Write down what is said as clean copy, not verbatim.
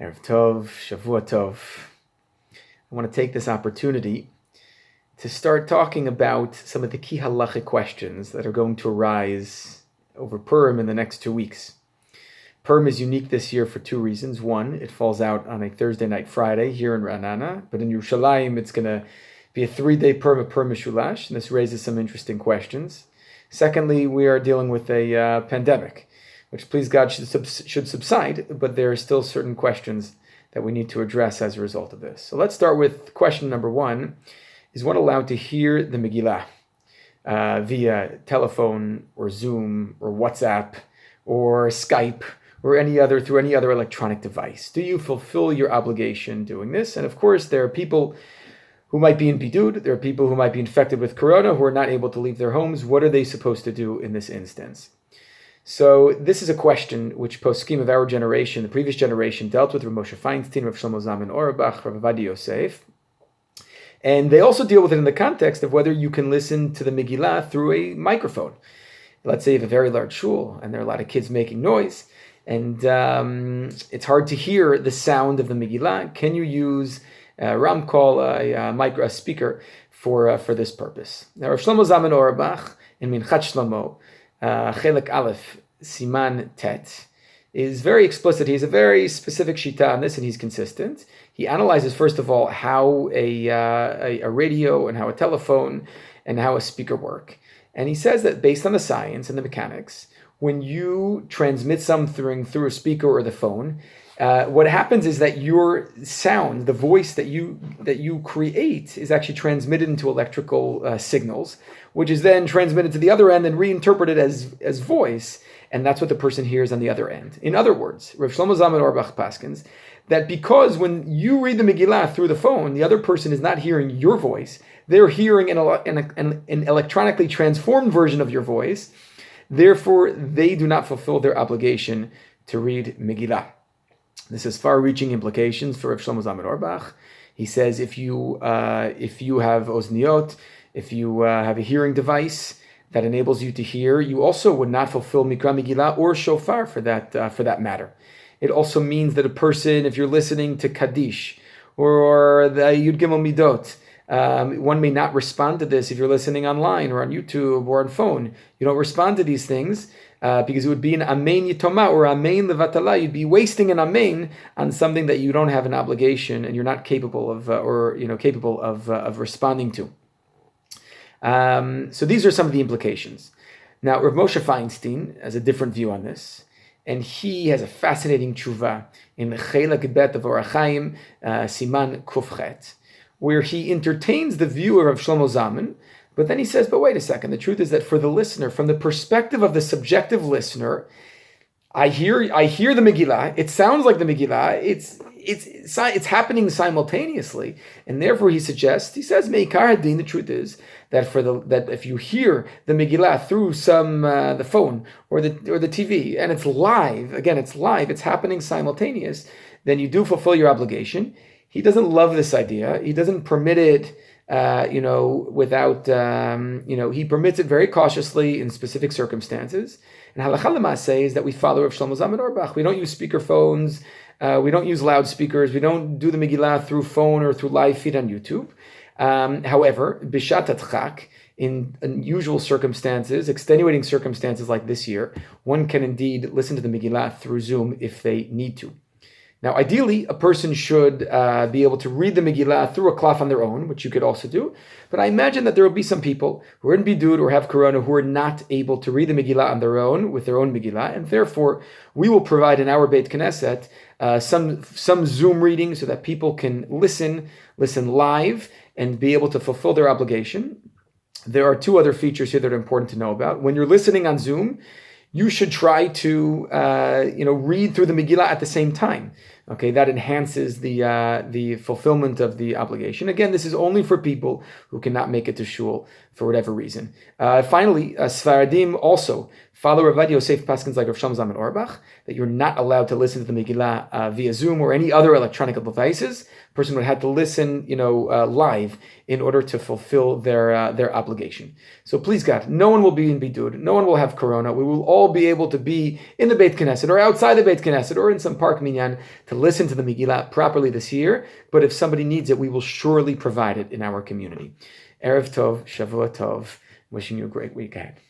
Erev Tov, Shavua Tov. I want to take this opportunity to start talking about some of the key halachic questions that are going to arise over Purim in the next 2 weeks. Purim is unique this year for two reasons. One, it falls out on a Thursday night Friday here in Ra'anana, but in Yerushalayim it's going to be a 3-day Purim, a Purim Mishulash, and this raises some interesting questions. Secondly, we are dealing with a pandemic, which, please God, should subside, but there are still certain questions that we need to address as a result of this. So let's start with question number one. Is one allowed to hear the Megillah via telephone or Zoom or WhatsApp or Skype or through any other electronic device? Do you fulfill your obligation doing this? And of course, there are people who might be in bidud, there are people who might be infected with corona who are not able to leave their homes. What are they supposed to do in this instance? So this is a question which poskim of our generation, the previous generation, dealt with. Rav Moshe Feinstein, Rav Shlomo Zalman Auerbach, Rav Ovadia Yosef. And they also deal with it in the context of whether you can listen to the Megillah through a microphone. Let's say you have a very large shul and there are a lot of kids making noise, and it's hard to hear the sound of the Megillah. Can you use Ramkol, a speaker, for this purpose? Now, Rav Shlomo Zalman Auerbach in Minchat Shlomo, Chelek Aleph, Siman Tet, is very explicit. He has a very specific shita on this, and he's consistent. He analyzes, first of all, how a radio and how a telephone and how a speaker work. And he says that based on the science and the mechanics, when you transmit something through a speaker or the phone, what happens is that your sound, the voice that you create, is actually transmitted into electrical signals, which is then transmitted to the other end and reinterpreted as voice, and that's what the person hears on the other end. In other words, Rav Shlomo Zalman Auerbach paskins that because when you read the Megillah through the phone, the other person is not hearing your voice, they're hearing an electronically transformed version of your voice. Therefore, they do not fulfill their obligation to read Megillah. This has far-reaching implications for Rav Shlomo Zalman Auerbach. He says if you have ozniot, if you have a hearing device that enables you to hear, you also would not fulfill Mikra Megillah or Shofar for that matter. It also means that a person, if you're listening to Kaddish or the Yud Gimel Midot, one may not respond to this if you're listening online or on YouTube or on phone. You don't respond to these things because it would be an Amen Yitoma or Amen Levatala. You'd be wasting an Amen on something that you don't have an obligation and you're not capable of responding to. So these are some of the implications. Now, Rav Moshe Feinstein has a different view on this, and he has a fascinating tshuva in the Chelek Bet of Orach Chaim, Siman Kufchet, where he entertains the view of Rav Shlomo Zalman, but then he says, but wait a second, the truth is that for the listener, from the perspective of the subjective listener, I hear the Megillah, it sounds like the Megillah, it's happening simultaneously, and therefore he says, Meikar Hadin, the truth is that that if you hear the Megillah through the phone or the TV, and it's live, it's happening simultaneous, then you do fulfill your obligation. He doesn't love this idea. He doesn't permit it, without, he permits it very cautiously in specific circumstances. And Halakha l'maaseh is that we follow Rav Shlomo Zalman Auerbach. We don't use speaker phones. We don't use loudspeakers. We don't do the Megillah through phone or through live feed on YouTube. However, bishat atchak, in unusual circumstances, extenuating circumstances like this year, one can indeed listen to the Megillah through Zoom if they need to. Now, ideally, a person should be able to read the Megillah through a cloth on their own, which you could also do. But I imagine that there will be some people who are in bidud or have corona who are not able to read the Megillah on their own with their own Megillah, and therefore we will provide in our Beit Knesset some Zoom reading so that people can listen live and be able to fulfill their obligation. There are two other features here that are important to know about. When you're listening on Zoom, you should try to read through the Megillah at the same time. Okay, that enhances the fulfillment of the obligation. Again, this is only for people who cannot make it to shul for whatever reason. Finally, Sfaradim also Follow Rav Yosef Paskins like Rav Shlomo Zalman Auerbach, that you're not allowed to listen to the Megillah via Zoom or any other electronic devices. A person would have to listen, live in order to fulfill their obligation. So please God, no one will be in bidud, no one will have corona. We will all be able to be in the Beit Knesset or outside the Beit Knesset or in some park minyan to listen to the Megillah properly this year. But if somebody needs it, we will surely provide it in our community. Erev Tov, Shavua Tov. Wishing you a great week ahead.